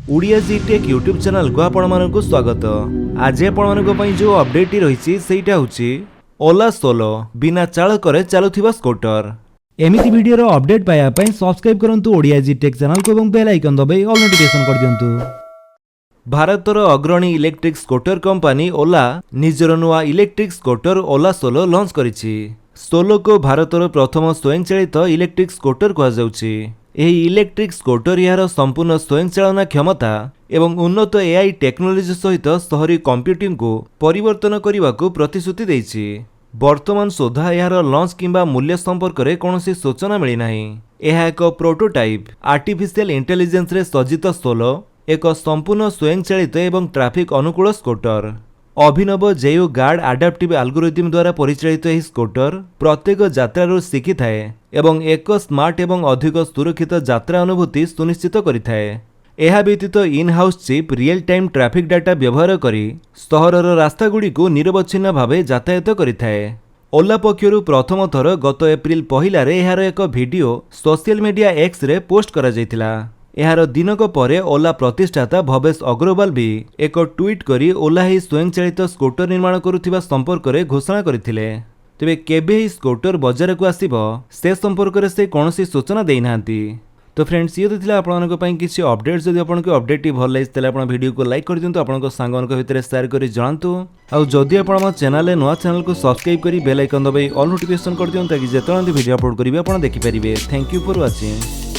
ओडिया जी take YouTube channel को आपको स्वागत। आज आपण जो अपडेट रही है ओला सोलो बिना चालक चलुवा स्कूटर। एमिति वीडियो रो अपडेट पाया सब्सक्राइब करंतु ओडिया जी टेक चैनल को एवं बेल आइकन दबाई ऑल नोटिफिकेशन कर दियंतु। भारतर अग्रणी इलेक्ट्रिक स्कूटर कंपनी ओला निजर नुआ इलेक्ट्रिक स्कूटर ओला सोलो लॉन्च करिछि। सोलो को भारतर प्रथम स्वयंचालित इलेक्ट्रिक स्कूटर कहुछि। ଏହି ଇଲେକ୍ଟ୍ରିକ୍ ସ୍କୁଟର ଏହାର ସମ୍ପୂର୍ଣ୍ଣ ସ୍ୱୟଂଚାଳନା କ୍ଷମତା ଏବଂ ଉନ୍ନତ ଏଆଇ ଟେକ୍ନୋଲୋଜି ସହିତ ସହରୀ କମ୍ପ୍ୟୁଟିଂକୁ ପରିବର୍ତ୍ତନ କରିବାକୁ ପ୍ରତିଶ୍ରୁତି ଦେଇଛି। ବର୍ତ୍ତମାନ ସୁଦ୍ଧା ଏହାର ଲଞ୍ଚ କିମ୍ବା ମୂଲ୍ୟ ସମ୍ପର୍କରେ କୌଣସି ସୂଚନା ମିଳିନାହିଁ। ଏହା ଏକ ପ୍ରୋଟୋଟାଇପ୍ ଆର୍ଟିଫିସିଆଲ ଇଣ୍ଟେଲିଜେନ୍ସରେ ସଜ୍ଜିତ ସୋଲୋ ଏକ ସମ୍ପୂର୍ଣ୍ଣ ସ୍ୱୟଂଚାଳିତ ଏବଂ ଟ୍ରାଫିକ୍ ଅନୁକୂଳ ସ୍କୁଟର। अभिनव जेओ गार्ड आडाप्टिव एल्गोरिथम द्वारा परिचालित यह स्कूटर प्रत्येक यात्रारू शिखिथाए एवं एक स्मार्ट एवं अधिक सुरक्षित यात्रा अनुभूति सुनिश्चित करिथाए। एहा व्यतीत in house chip real time traffic data व्यवहार करी सहरर रास्तागुड़िक निरवच्छिन्न भावे यातायात करिथाए। ओला पक्षरु प्रथम थर गत एप्रिल 1 एहार एक video social media X ray post करा जायतिला। एहार दिनक परे ओला प्रतिष्ठाता भवेश अग्रवाल भी एक ट्वीट करी ओला ही स्वयंचालित स्कूटर निर्माण करुथिबा संपर्क में घोषणा करथिले। तेबे केबे ही स्कूटर बाजार को आसीबो से संपर्क में से कौनसी सूचना देइनांती। तो फ्रेंड्स ये तो आपनको पई किछि अपडेट। जदि आपनको अपडेट भल लागिस तले आपण वीडियो को लाइक कर दियंतु, आपनको सांगମାନଙ୍କ भितर शेयर करी जणांतु। आ जदि आपण हम चैनल नुआ चैनल को सब्सक्राइब करी बेल आइकन दबाई ऑल नोटिफिकेशन कर दियंतु ताकि जेतों वीडियो अपलोड करिवे आपण देखि परिबे। Thank you for watching.